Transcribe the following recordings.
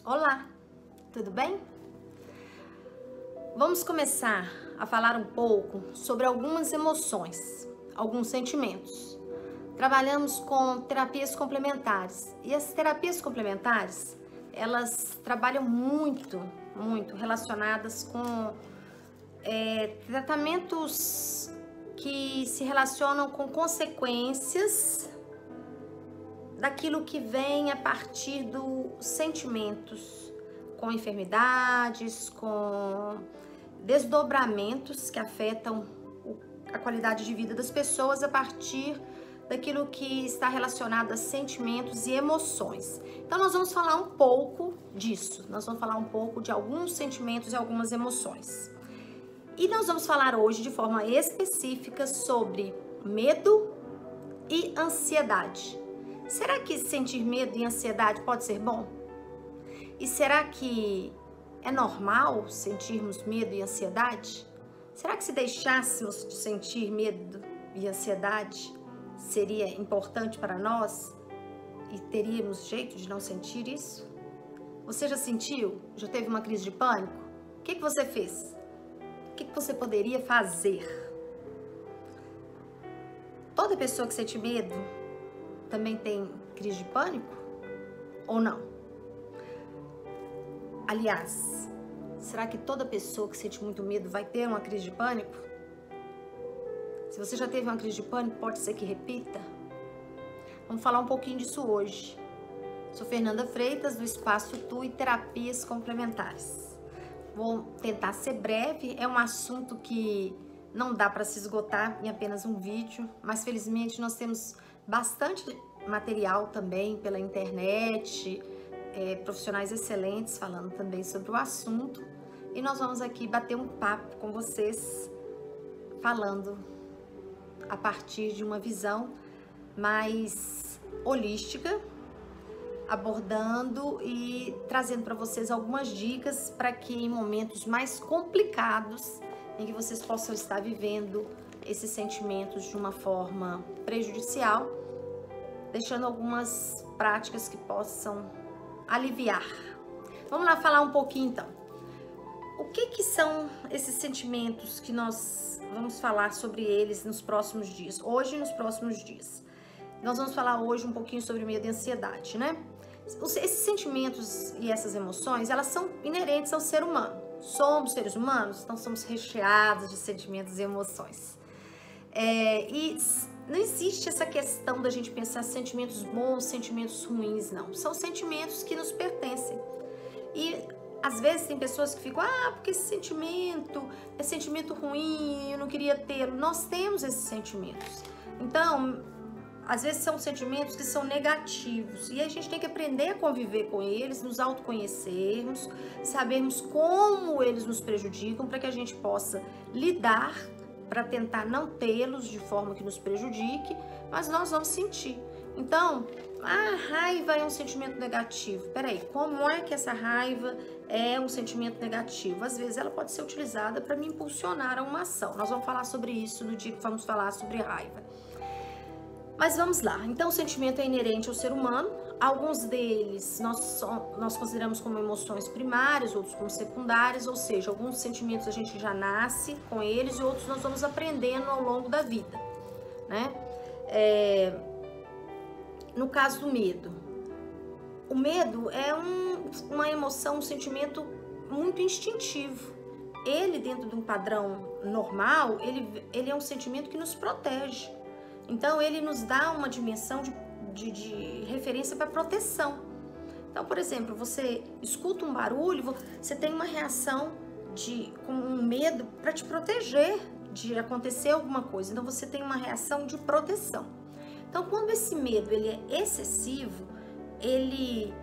Olá, tudo bem? Vamos começar a falar um pouco sobre algumas emoções, alguns sentimentos. Trabalhamos com terapias complementares e as terapias complementares, elas trabalham muito relacionadas com tratamentos que se relacionam com consequências daquilo que vem a partir dos sentimentos, com enfermidades, com desdobramentos que afetam a qualidade de vida das pessoas a partir daquilo que está relacionado a sentimentos e emoções. Então nós vamos falar um pouco disso, nós vamos falar um pouco de alguns sentimentos e algumas emoções. E nós vamos falar hoje de forma específica sobre medo e ansiedade. Será que sentir medo e ansiedade pode ser bom? E será que é normal sentirmos medo e ansiedade? Será que se deixássemos de sentir medo e ansiedade, seria importante para nós e teríamos jeito de não sentir isso? Você já sentiu? Já teve uma crise de pânico? O que você fez? O que você poderia fazer? Toda pessoa que sente medo também tem crise de pânico? Ou não? Aliás, será que toda pessoa que sente muito medo vai ter uma crise de pânico? Se você já teve uma crise de pânico, pode ser que repita? Vamos falar um pouquinho disso hoje. Sou Fernanda Freitas, do Espaço Tu e Terapias Complementares. Vou tentar ser breve, é um assunto que não dá para se esgotar em apenas um vídeo, mas felizmente nós temos bastante material também pela internet, profissionais excelentes falando também sobre o assunto, e nós vamos aqui bater um papo com vocês, falando a partir de uma visão mais holística, abordando e trazendo para vocês algumas dicas para que em momentos mais complicados, em que vocês possam estar vivendo esses sentimentos de uma forma prejudicial, deixando algumas práticas que possam aliviar. Vamos lá falar um pouquinho então. O que são esses sentimentos que nós vamos falar sobre eles nos próximos dias? Hoje e nos próximos dias. Nós vamos falar hoje um pouquinho sobre medo e ansiedade, né? Esses sentimentos e essas emoções, elas são inerentes ao ser humano. Somos seres humanos, então somos recheados de sentimentos e emoções. E não existe essa questão da gente pensar sentimentos bons, sentimentos ruins, não. São sentimentos que nos pertencem. E às vezes tem pessoas que ficam, porque esse sentimento é sentimento ruim, eu não queria tê-lo. Nós temos esses sentimentos. Então, às vezes são sentimentos que são negativos e a gente tem que aprender a conviver com eles, nos autoconhecermos, sabermos como eles nos prejudicam para que a gente possa lidar, para tentar não tê-los de forma que nos prejudique, mas nós vamos sentir. Então, a raiva é um sentimento negativo. Peraí, como é que essa raiva é um sentimento negativo? Às vezes ela pode ser utilizada para me impulsionar a uma ação. Nós vamos falar sobre isso no dia que vamos falar sobre raiva. Mas vamos lá, então o sentimento é inerente ao ser humano, alguns deles nós consideramos como emoções primárias, outros como secundárias, ou seja, alguns sentimentos a gente já nasce com eles e outros nós vamos aprendendo ao longo da vida, né? No caso do medo, o medo é uma emoção, um sentimento muito instintivo. Ele, dentro de um padrão normal, ele é um sentimento que nos protege. Então, ele nos dá uma dimensão de referência para proteção. Então, por exemplo, você escuta um barulho, você tem uma reação com um medo para te proteger de acontecer alguma coisa. Então, você tem uma reação de proteção. Então, quando esse medo ele é excessivo, e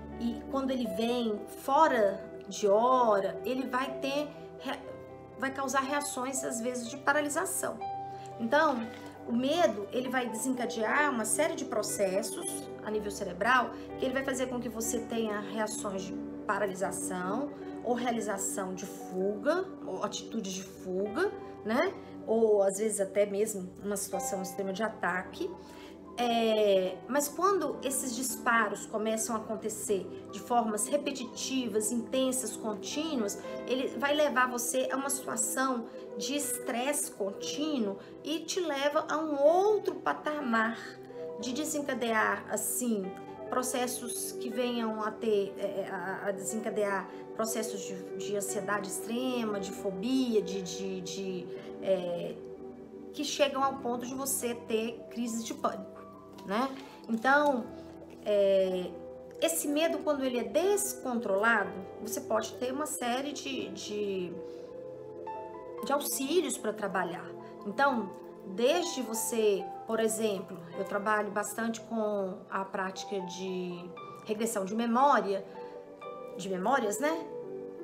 quando ele vem fora de hora, ele vai causar reações, às vezes, de paralisação. Então, o medo, ele vai desencadear uma série de processos a nível cerebral, que ele vai fazer com que você tenha reações de paralisação ou realização de fuga, ou atitudes de fuga, né? Ou às vezes até mesmo uma situação extrema de ataque. Mas quando esses disparos começam a acontecer de formas repetitivas, intensas, contínuas, ele vai levar você a uma situação de estresse contínuo e te leva a um outro patamar de desencadear, assim, processos que venham a ter, a desencadear processos de ansiedade extrema, de fobia, que chegam ao ponto de você ter crises de pânico, né? Então, esse medo, quando ele é descontrolado, você pode ter uma série de auxílios para trabalhar. Então, desde você, por exemplo, eu trabalho bastante com a prática de regressão de memórias, né?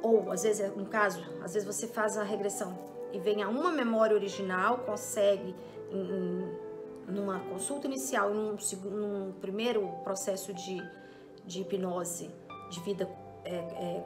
Ou, às vezes, no caso, às vezes você faz a regressão e vem a uma memória original, consegue, numa consulta inicial, num primeiro processo de hipnose de vida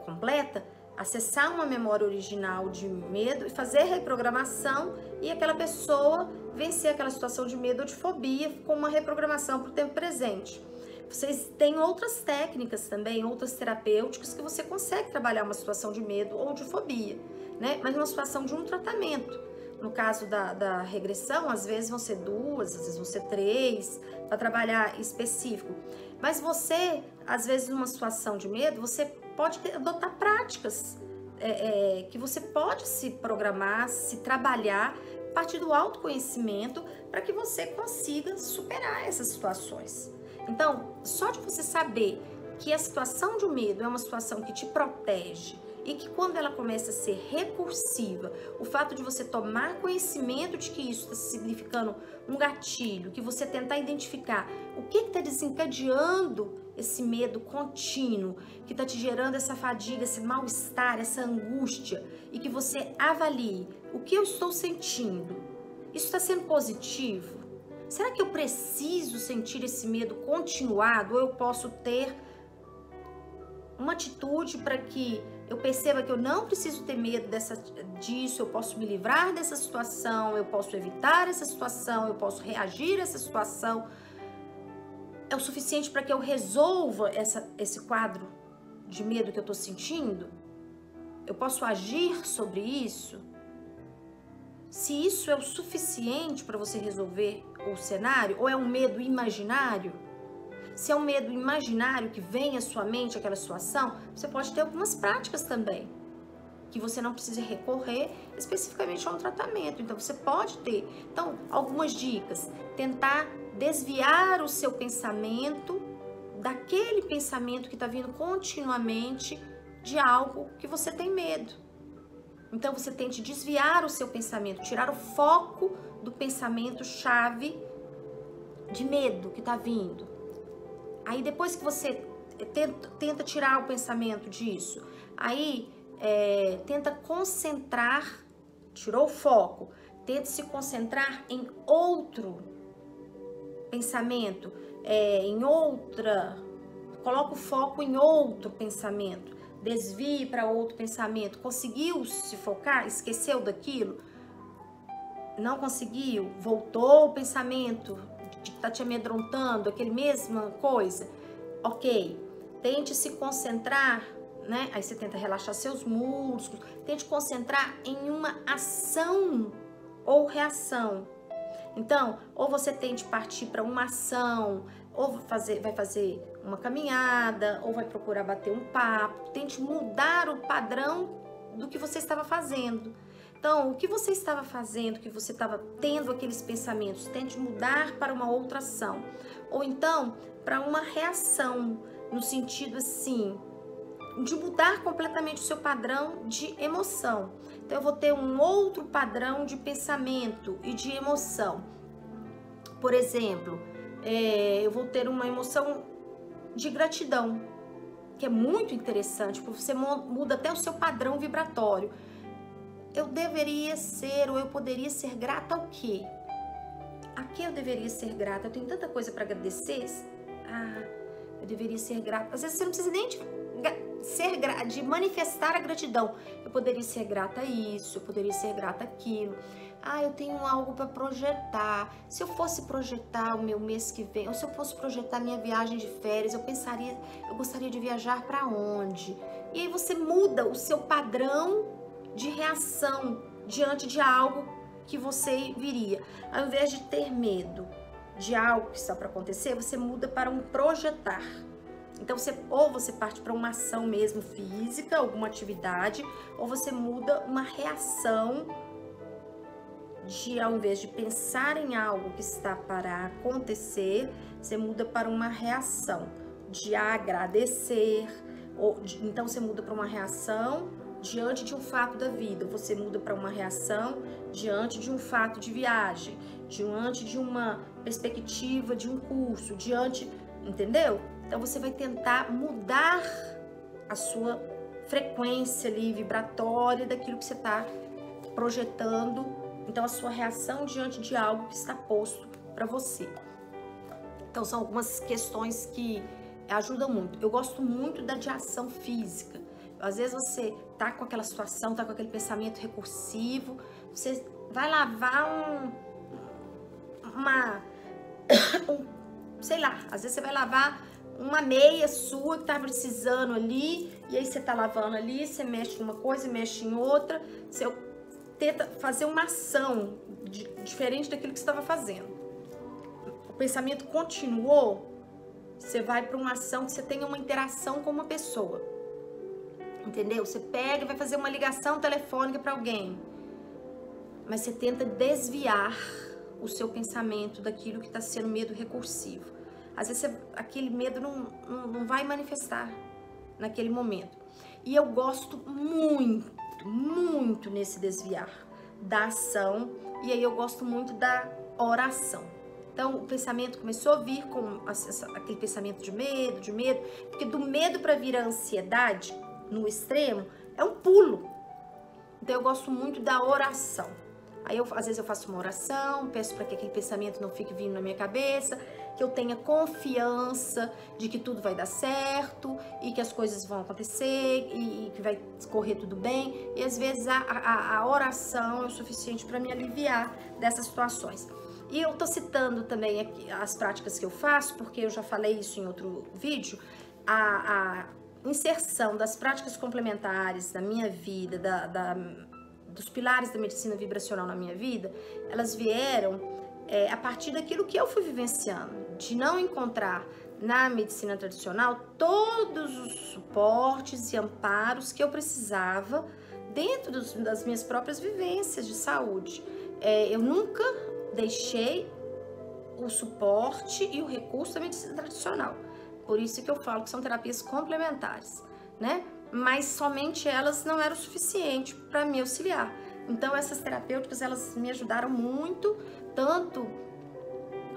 completa, acessar uma memória original de medo e fazer reprogramação e aquela pessoa vencer aquela situação de medo ou de fobia com uma reprogramação para o tempo presente. Vocês têm outras técnicas também, outras terapêuticas que você consegue trabalhar uma situação de medo ou de fobia, né? Mas uma situação de um tratamento. No caso da regressão, às vezes vão ser 2, às vezes vão ser 3, para trabalhar específico. Mas você, às vezes, numa situação de medo, você pode adotar práticas que você pode se programar, se trabalhar a partir do autoconhecimento para que você consiga superar essas situações. Então, só de você saber que a situação de medo é uma situação que te protege e que quando ela começa a ser recursiva, o fato de você tomar conhecimento de que isso está significando um gatilho, que você tentar identificar o que está desencadeando esse medo contínuo, que está te gerando essa fadiga, esse mal-estar, essa angústia, e que você avalie o que eu estou sentindo. Isso está sendo positivo? Será que eu preciso sentir esse medo continuado ou eu posso ter uma atitude para que eu perceba que eu não preciso ter medo disso, eu posso me livrar dessa situação, eu posso evitar essa situação, eu posso reagir a essa situação? É o suficiente para que eu resolva esse quadro de medo que eu estou sentindo? Eu posso agir sobre isso? Se isso é o suficiente para você resolver o cenário, ou é um medo imaginário? Se é um medo imaginário que vem à sua mente aquela situação, você pode ter algumas práticas também, que você não precisa recorrer especificamente a um tratamento. Então, você pode ter. Então, algumas dicas. Tentar desviar o seu pensamento daquele pensamento que está vindo continuamente de algo que você tem medo. Então, você tente desviar o seu pensamento, tirar o foco do pensamento-chave de medo que está vindo. Aí, depois que você tenta tirar o pensamento disso, aí tenta concentrar, tirou o foco, tenta se concentrar em outro pensamento, coloca o foco em outro pensamento, desvie para outro pensamento. Conseguiu se focar? Esqueceu daquilo? Não conseguiu? Voltou o pensamento que está te amedrontando, aquele mesma coisa? Ok, tente se concentrar, né? Aí você tenta relaxar seus músculos, tente concentrar em uma ação ou reação. Então, ou você tente partir para uma ação, ou vai fazer uma caminhada, ou vai procurar bater um papo, tente mudar o padrão do que você estava fazendo. Então, o que você estava fazendo, que você estava tendo aqueles pensamentos, tente mudar para uma outra ação. Ou então, para uma reação, no sentido assim, de mudar completamente o seu padrão de emoção. Então, eu vou ter um outro padrão de pensamento e de emoção. Por exemplo, eu vou ter uma emoção de gratidão, que é muito interessante, porque você muda até o seu padrão vibratório. Eu deveria ser, ou eu poderia ser grata ao quê? A que eu deveria ser grata? Eu tenho tanta coisa para agradecer. Eu deveria ser grata. Às vezes você não precisa nem de manifestar a gratidão. Eu poderia ser grata a isso, eu poderia ser grata àquilo. Ah, eu tenho algo para projetar. Se eu fosse projetar o meu mês que vem, ou se eu fosse projetar minha viagem de férias, eu gostaria de viajar para onde? E aí você muda o seu padrão de reação diante de algo que você viria. Ao invés de ter medo de algo que está para acontecer, você muda para um projetar. Então, ou você parte para uma ação mesmo física, alguma atividade, ou você muda uma reação ao invés de pensar em algo que está para acontecer, você muda para uma reação de agradecer, então você muda para uma reação diante de um fato da vida, você muda para uma reação diante de um fato de viagem, diante de uma perspectiva de um curso, entendeu? Então você vai tentar mudar a sua frequência ali, vibratória daquilo que você está projetando. Então, a sua reação diante de algo que está posto para você. Então, são algumas questões que ajudam muito. Eu gosto muito da de ação física. Às vezes você tá com aquela situação, tá com aquele pensamento recursivo, você vai lavar sei lá, às vezes você vai lavar uma meia sua que tá precisando ali, e aí você tá lavando ali, você mexe em uma coisa, mexe em outra, você tenta fazer uma ação diferente daquilo que você estava fazendo. O pensamento continuou, você vai para uma ação que você tenha uma interação com uma pessoa. Entendeu? Você pega e vai fazer uma ligação telefônica para alguém. Mas você tenta desviar o seu pensamento daquilo que está sendo medo recursivo. Às vezes aquele medo não vai manifestar naquele momento. E eu gosto muito nesse desviar da ação, e aí eu gosto muito da oração. Então o pensamento começou a vir com aquele pensamento de medo, porque do medo para vir a ansiedade no extremo é um pulo. Então eu gosto muito da oração. Aí às vezes eu faço uma oração, peço para que aquele pensamento não fique vindo na minha cabeça, que eu tenha confiança de que tudo vai dar certo e que as coisas vão acontecer e que vai correr tudo bem. E às vezes a oração é o suficiente para me aliviar dessas situações. E eu tô citando também aqui as práticas que eu faço, porque eu já falei isso em outro vídeo, a inserção das práticas complementares na minha vida, dos pilares da medicina vibracional na minha vida, elas vieram a partir daquilo que eu fui vivenciando, de não encontrar na medicina tradicional todos os suportes e amparos que eu precisava dentro das minhas próprias vivências de saúde. Eu nunca deixei o suporte e o recurso da medicina tradicional. Por isso que eu falo que são terapias complementares, né? Mas somente elas não eram suficientes para me auxiliar. Então essas terapêuticas, elas me ajudaram muito, tanto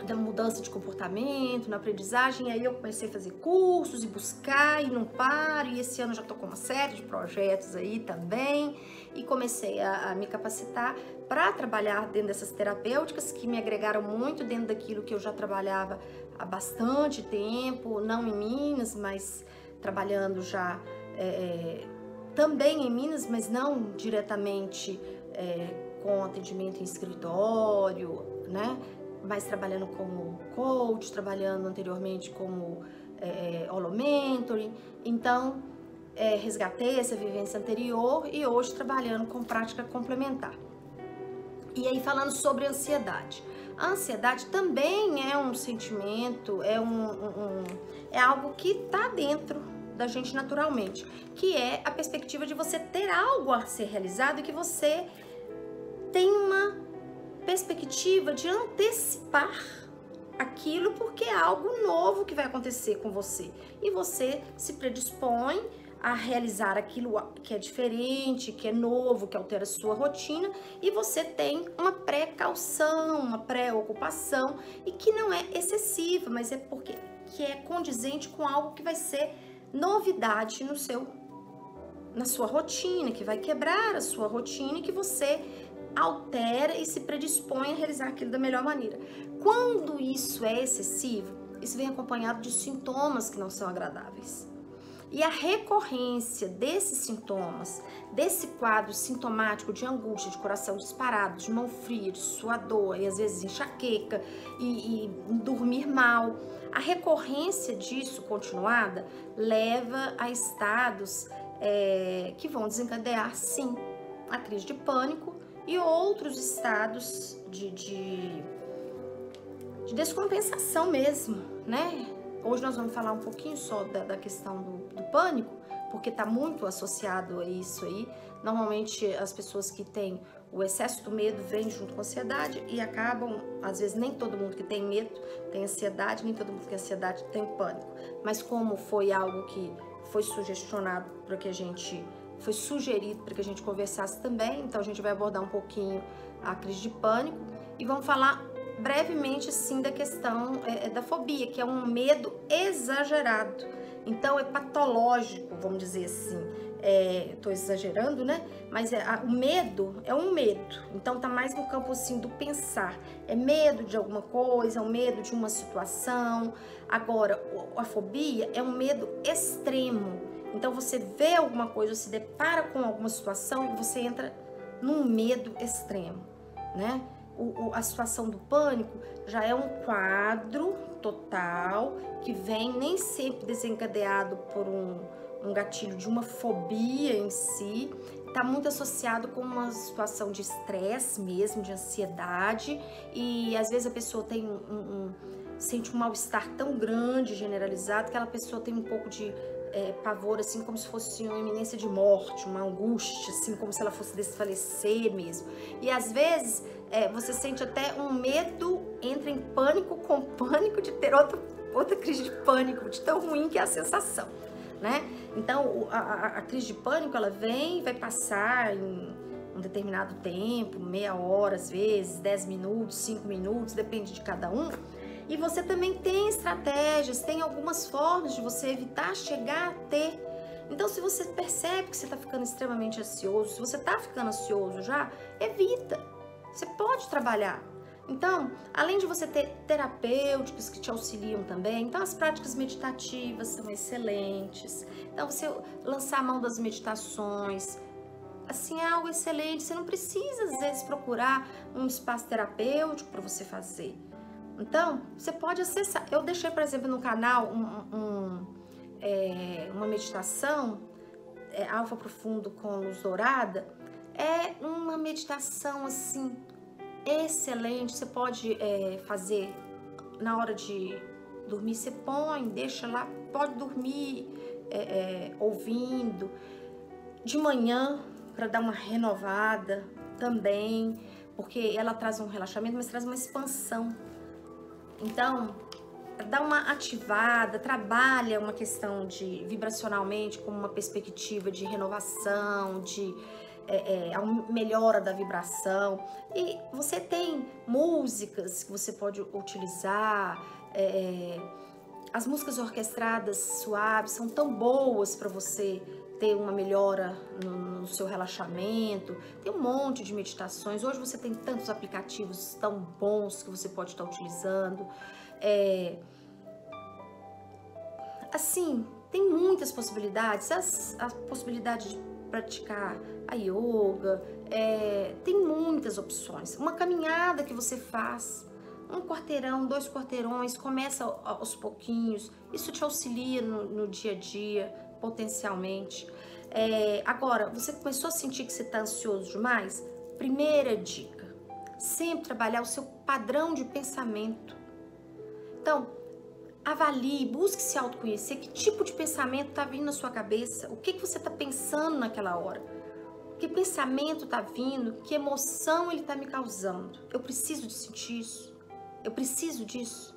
da mudança de comportamento, na aprendizagem. Aí eu comecei a fazer cursos e buscar e não paro, e esse ano já tô com uma série de projetos aí também, e comecei a me capacitar para trabalhar dentro dessas terapêuticas que me agregaram muito dentro daquilo que eu já trabalhava há bastante tempo, não em Minas, mas trabalhando já também em Minas, mas não diretamente com atendimento em escritório, né? Mas trabalhando como coach, trabalhando anteriormente como holomentoring. Então, resgatei essa vivência anterior e hoje trabalhando com prática complementar. E aí falando sobre ansiedade. A ansiedade também é um sentimento, é algo que está dentro da gente naturalmente, que é a perspectiva de você ter algo a ser realizado e que você tem uma perspectiva de antecipar aquilo porque é algo novo que vai acontecer com você e você se predispõe a realizar aquilo que é diferente, que é novo, que altera a sua rotina, e você tem uma precaução, uma preocupação, e que não é excessiva, mas é porque que é condizente com algo que vai ser novidade na sua rotina, que vai quebrar a sua rotina e que você altera e se predispõe a realizar aquilo da melhor maneira. Quando isso é excessivo, isso vem acompanhado de sintomas que não são agradáveis. E a recorrência desses sintomas, desse quadro sintomático de angústia, de coração disparado, de mão fria, de suador, e às vezes enxaqueca, e dormir mal, a recorrência disso continuada leva a estados que vão desencadear, sim, a crise de pânico e outros estados de descompensação mesmo, né? Hoje nós vamos falar um pouquinho só da questão do pânico, porque está muito associado a isso aí. Normalmente as pessoas que têm o excesso do medo vem junto com a ansiedade e acabam, às vezes nem todo mundo que tem medo tem ansiedade, nem todo mundo que tem ansiedade tem pânico. Mas como foi algo que foi sugestionado para que a gente, foi sugerido para que a gente conversasse também, então a gente vai abordar um pouquinho a crise de pânico e vamos falar brevemente, sim, da questão da fobia, que é um medo exagerado. Então, é patológico, vamos dizer assim. Tô exagerando, né? Mas o medo é um medo. Então, tá mais no campo, assim, do pensar. É medo de alguma coisa, é um medo de uma situação. Agora, a fobia é um medo extremo. Então, você vê alguma coisa, se depara com alguma situação e você entra num medo extremo, né? A situação do pânico já é um quadro total que vem nem sempre desencadeado por um gatilho de uma fobia em si, está muito associado com uma situação de estresse mesmo, de ansiedade, e às vezes a pessoa tem sente um mal-estar tão grande, generalizado, que aquela pessoa tem um pouco de pavor, assim, como se fosse uma iminência de morte, uma angústia, assim, como se ela fosse desfalecer mesmo. E às vezes você sente até um medo, entra em pânico com pânico de ter outra crise de pânico, de tão ruim que é a sensação, né? Então, a crise de pânico, ela vai passar em um determinado tempo, meia hora às vezes, 10 minutos, 5 minutos, depende de cada um. E você também tem estratégias, tem algumas formas de você evitar chegar a ter. Então, se você percebe que você está ficando extremamente ansioso, se você está ficando ansioso já, evita. Você pode trabalhar. Então, além de você ter terapêuticos que te auxiliam também, então as práticas meditativas são excelentes. Então, você lançar a mão das meditações, assim, é algo excelente. Você não precisa, às vezes, procurar um espaço terapêutico para você fazer. Então, você pode acessar. Eu deixei, por exemplo, no canal uma meditação, Alfa Profundo com Luz Dourada. É uma meditação, assim, excelente. Você pode fazer na hora de dormir. Você põe, deixa lá, pode dormir ouvindo. De manhã, para dar uma renovada também, porque ela traz um relaxamento, mas traz uma expansão. Então, dá uma ativada, trabalha uma questão de vibracionalmente com uma perspectiva de renovação, de melhora da vibração. E você tem músicas que você pode utilizar, as músicas orquestradas suaves são tão boas para você ter uma melhora no seu relaxamento. Tem um monte de meditações. Hoje você tem tantos aplicativos tão bons que você pode estar utilizando. Assim, tem muitas possibilidades. A possibilidade de praticar a yoga, tem muitas opções. Uma caminhada que você faz, 1 quarteirão, 2 quarteirões, começa aos pouquinhos. Isso te auxilia no dia a dia, potencialmente. Agora, você começou a sentir que você está ansioso demais? Primeira dica, sempre trabalhar o seu padrão de pensamento. Então, avalie, busque se autoconhecer, que tipo de pensamento está vindo na sua cabeça, o que você está pensando naquela hora, que pensamento está vindo, que emoção ele está me causando. Eu preciso de sentir isso, eu preciso disso.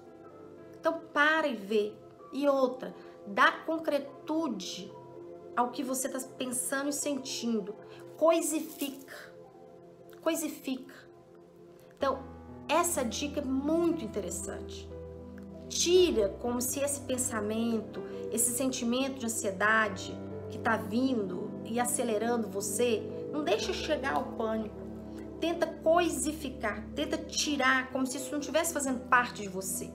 Então, para e vê. E outra, dá concretude ao que você está pensando e sentindo. Coisifica. Então, essa dica é muito interessante. Tira como se esse pensamento, esse sentimento de ansiedade que está vindo e acelerando você, não deixa chegar ao pânico. Tenta coisificar, tenta tirar como se isso não estivesse fazendo parte de você.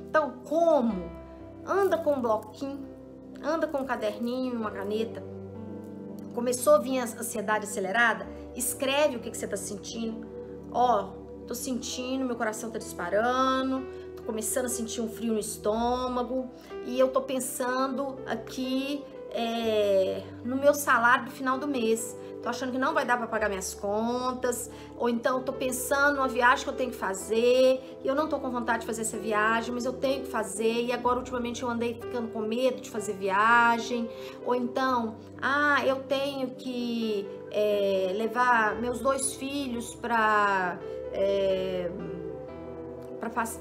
Então, como? Anda com um bloquinho, anda com um caderninho e uma caneta. Começou a vir a ansiedade acelerada? Escreve o que você tá sentindo. Ó, tô sentindo, meu coração tá disparando, tô começando a sentir um frio no estômago e eu tô pensando aqui no meu salário do final do mês. Tô achando que não vai dar para pagar minhas contas, ou então tô pensando numa viagem que eu tenho que fazer, e eu não tô com vontade de fazer essa viagem, mas eu tenho que fazer, e agora ultimamente eu andei ficando com medo de fazer viagem, ou então, eu tenho que levar meus 2 filhos para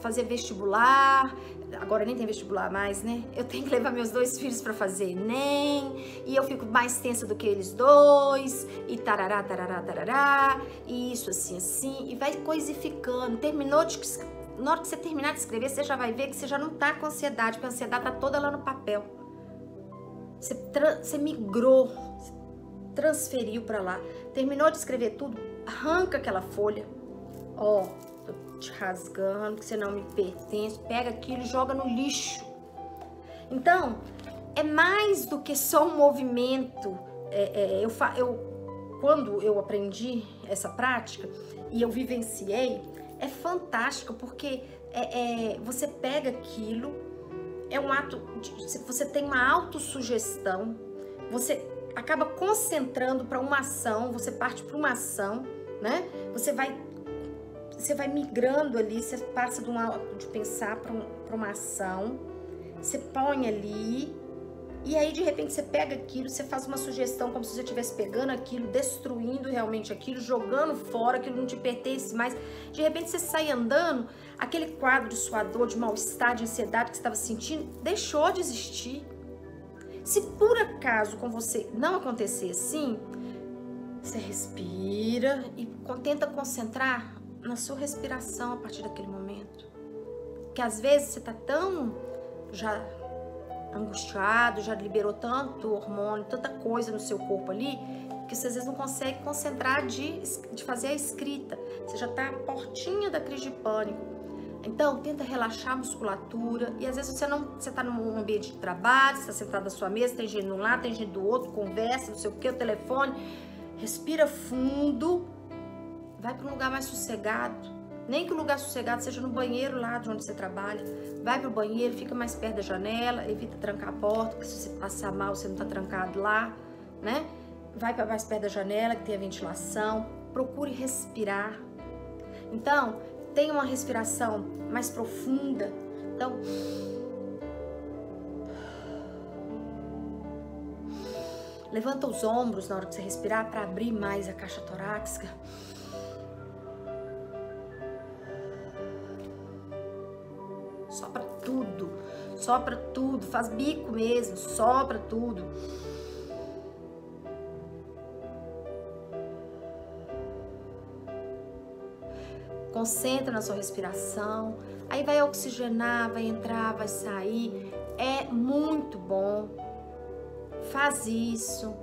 fazer vestibular. Agora nem tem vestibular mais, né? Eu tenho que levar meus 2 filhos para fazer ENEM, e eu fico mais tensa do que eles 2, e tarará, tarará, tarará, e isso assim, e vai coisificando. Terminou na hora que você terminar de escrever, você já vai ver que você já não tá com ansiedade, porque a ansiedade tá toda lá no papel. Você migrou, transferiu para lá. Terminou de escrever tudo, arranca aquela folha, ó, te rasgando, que você não me pertence, pega aquilo e joga no lixo. Então, é mais do que só um movimento. Quando eu aprendi essa prática e eu vivenciei, é fantástico, porque você pega aquilo, é um ato, você tem uma autossugestão, você acaba concentrando para uma ação, você parte para uma ação, né? Você vai migrando ali, você passa de pensar para uma ação, você põe ali, e aí de repente você pega aquilo, você faz uma sugestão como se você estivesse pegando aquilo, destruindo realmente aquilo, jogando fora, aquilo não te pertence mais. De repente você sai andando, aquele quadro de sua dor, de mal-estar, de ansiedade que você estava sentindo, deixou de existir. Se por acaso com você não acontecer assim, você respira e tenta concentrar na sua respiração a partir daquele momento. Porque às vezes você tá tão já angustiado, já liberou tanto hormônio, tanta coisa no seu corpo ali, que você às vezes não consegue concentrar de fazer a escrita. Você já tá à portinha da crise de pânico. Então, tenta relaxar a musculatura. E às vezes você tá num ambiente de trabalho, você tá sentado na sua mesa, tem gente de um lado, tem gente do outro, conversa, não sei o que, o telefone. Respira fundo. Vai para um lugar mais sossegado. Nem que o lugar sossegado seja no banheiro lá de onde você trabalha. Vai para o banheiro, fica mais perto da janela, evita trancar a porta, porque se você passar mal, você não está trancado lá, né? Vai para mais perto da janela, que tem a ventilação. Procure respirar. Então, tenha uma respiração mais profunda. Então, levanta os ombros na hora que você respirar para abrir mais a caixa torácica. Sopra tudo, faz bico mesmo, sopra tudo. Concentra na sua respiração, aí vai oxigenar, vai entrar, vai sair, é muito bom, faz isso.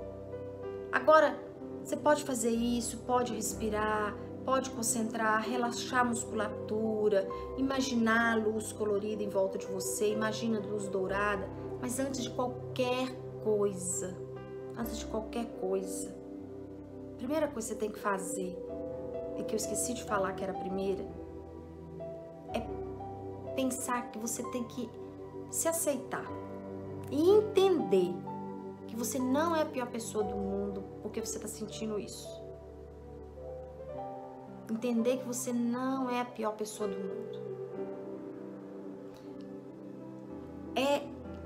Agora, você pode fazer isso, pode respirar, pode concentrar, relaxar a musculatura, imaginar a luz colorida em volta de você, imagina a luz dourada, mas antes de qualquer coisa, a primeira coisa que você tem que fazer, e que eu esqueci de falar que era a primeira, é pensar que você tem que se aceitar e entender que você não é a pior pessoa do mundo porque você está sentindo isso. Entender que você não é a pior pessoa do mundo. É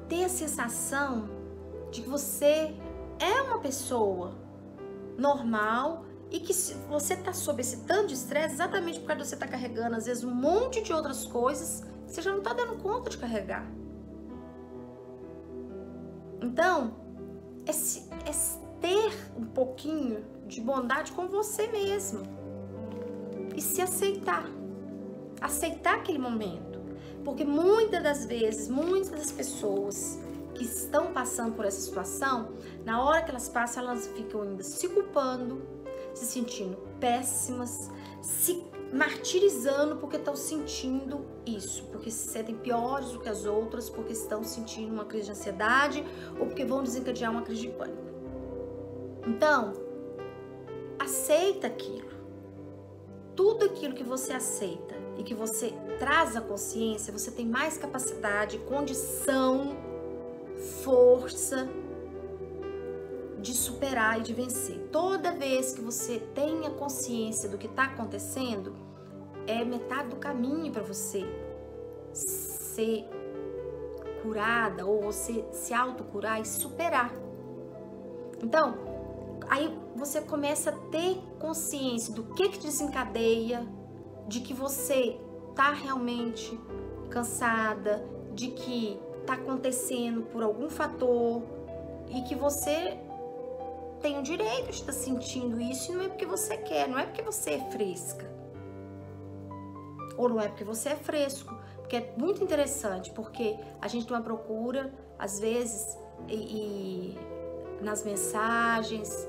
ter a sensação de que você é uma pessoa normal e que se você tá sob esse tanto de estresse, exatamente por causa de você tá carregando, às vezes, um monte de outras coisas que você já não tá dando conta de carregar. Então, é ter um pouquinho de bondade com você mesmo. E se aceitar. Aceitar aquele momento. Porque muitas das vezes, muitas das pessoas que estão passando por essa situação, na hora que elas passam, elas ficam ainda se culpando, se sentindo péssimas, se martirizando porque estão sentindo isso, porque se sentem piores do que as outras, porque estão sentindo uma crise de ansiedade ou porque vão desencadear uma crise de pânico. Então, aceita aquilo. Tudo aquilo que você aceita e que você traz à consciência, você tem mais capacidade, condição, força de superar e de vencer. Toda vez que você tenha consciência do que está acontecendo, é metade do caminho para você ser curada ou você se autocurar e se superar. Então, aí você começa a ter consciência do que desencadeia, de que você tá realmente cansada, de que tá acontecendo por algum fator e que você tem o direito de estar sentindo isso e não é porque você quer, não é porque você é fresca. Ou não é porque você é fresco. Porque é muito interessante, porque a gente tem uma procura, às vezes, e nas mensagens,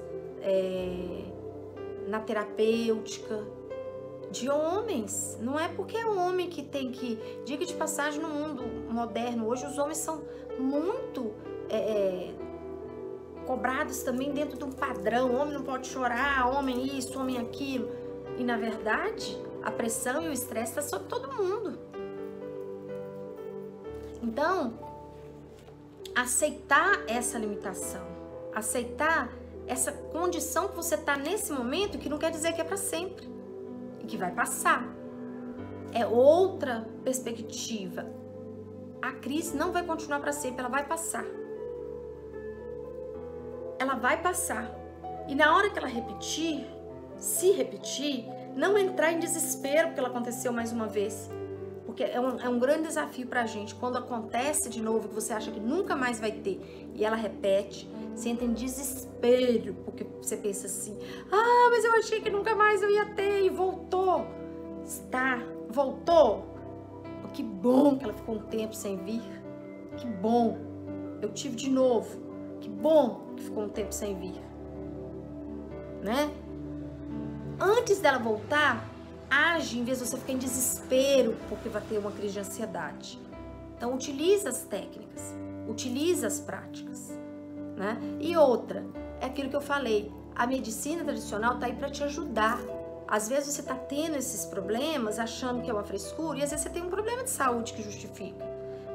na terapêutica, de homens. Não é porque é homem que tem que... Diga de passagem, no mundo moderno, hoje os homens são muito... cobrados também dentro de um padrão, homem não pode chorar, homem isso, homem aquilo. E na verdade, a pressão e o estresse está sobre todo mundo. Então, aceitar essa limitação, aceitar essa condição que você está nesse momento, que não quer dizer que é para sempre e que vai passar. É outra perspectiva. A crise não vai continuar para sempre, ela vai passar. Ela vai passar. E na hora que ela repetir, se repetir, não entrar em desespero porque ela aconteceu mais uma vez. Porque é um grande desafio pra gente. Quando acontece de novo, que você acha que nunca mais vai ter, e ela repete, você entra em desespero, porque você pensa assim, ah, mas eu achei que nunca mais eu ia ter, e voltou. Voltou. Que bom que ela ficou um tempo sem vir. Que bom. Eu tive de novo. Que bom que ficou um tempo sem vir, né? Antes dela voltar, age em vez de você ficar em desespero porque vai ter uma crise de ansiedade. Então, utiliza as técnicas, utiliza as práticas, né? E outra, é aquilo que eu falei, a medicina tradicional tá aí para te ajudar. Às vezes você tá tendo esses problemas, achando que é uma frescura, e às vezes você tem um problema de saúde que justifica,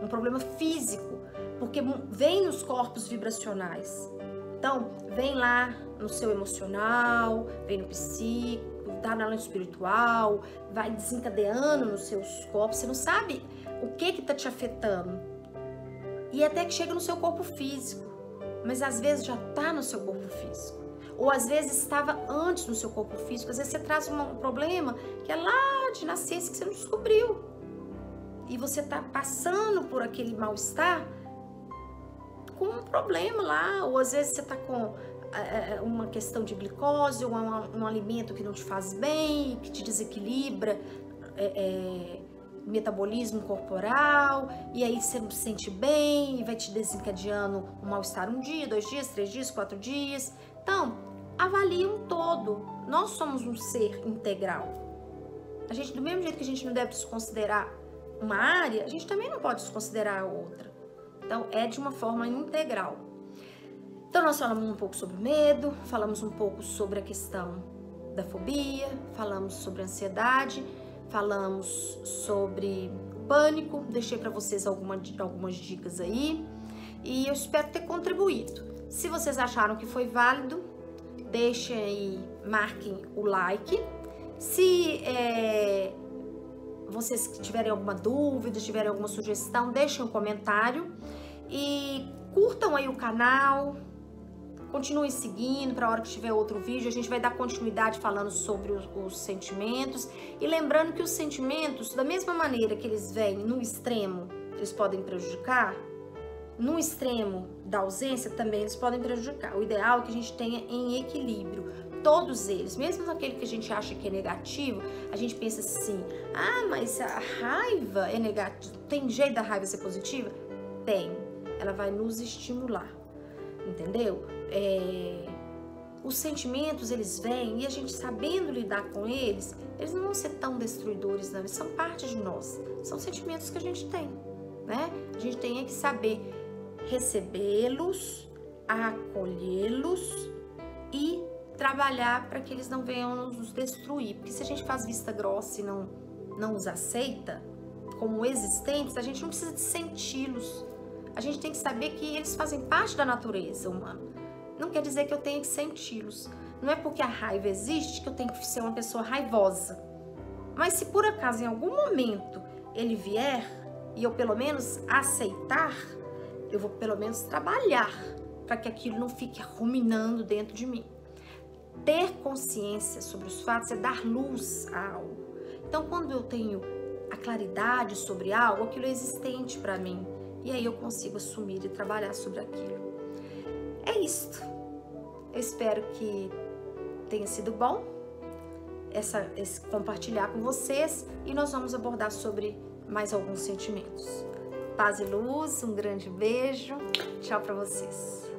um problema físico, porque vem nos corpos vibracionais. Então, vem lá no seu emocional, vem no psíquico, tá no espiritual, vai desencadeando nos seus corpos. Você não sabe o que tá te afetando. E até que chega no seu corpo físico. Mas às vezes já tá no seu corpo físico. Ou às vezes estava antes no seu corpo físico. Às vezes você traz um problema que é lá de nascença que você não descobriu. E você tá passando por aquele mal-estar com um problema lá, ou às vezes você tá com uma questão de glicose, ou um alimento que não te faz bem, que te desequilibra metabolismo corporal, e aí você não se sente bem, e vai te desencadeando um mal-estar 1 dia, 2 dias, 3 dias, 4 dias. Então, avalie um todo. Nós somos um ser integral. A gente, do mesmo jeito que a gente não deve desconsiderar uma área, a gente também não pode desconsiderar a outra. Então, é de uma forma integral. Então, nós falamos um pouco sobre o medo, falamos um pouco sobre a questão da fobia, falamos sobre a ansiedade, falamos sobre o pânico, deixei para vocês algumas dicas aí, e eu espero ter contribuído. Se vocês acharam que foi válido, deixem aí, marquem o like. Se vocês tiverem alguma dúvida, tiverem alguma sugestão, deixem um comentário e curtam aí o canal, continuem seguindo para a hora que tiver outro vídeo. A gente vai dar continuidade falando sobre os sentimentos, e lembrando que os sentimentos, da mesma maneira que eles vêm no extremo, eles podem prejudicar, no extremo da ausência também eles podem prejudicar. O ideal é que a gente tenha em equilíbrio todos eles, mesmo aquele que a gente acha que é negativo. A gente pensa assim, ah, mas a raiva é negativa, tem jeito da raiva ser positiva? Tem, ela vai nos estimular, entendeu? os sentimentos, eles vêm e a gente sabendo lidar com eles, eles não vão ser tão destruidores, não. Eles são parte de nós. São sentimentos que a gente tem, né? A gente tem que saber recebê-los, acolhê-los e trabalhar para que eles não venham nos destruir. Porque se a gente faz vista grossa e não os aceita como existentes, a gente não precisa de senti-los. A gente tem que saber que eles fazem parte da natureza humana. Não quer dizer que eu tenha que senti-los. Não é porque a raiva existe que eu tenho que ser uma pessoa raivosa. Mas se por acaso em algum momento ele vier e eu pelo menos aceitar, eu vou pelo menos trabalhar para que aquilo não fique ruminando dentro de mim. Ter consciência sobre os fatos é dar luz a algo. Então, quando eu tenho a claridade sobre algo, aquilo é existente para mim. E aí eu consigo assumir e trabalhar sobre aquilo. É isto. Eu espero que tenha sido bom esse compartilhar com vocês. E nós vamos abordar sobre mais alguns sentimentos. Paz e luz, um grande beijo. Tchau para vocês.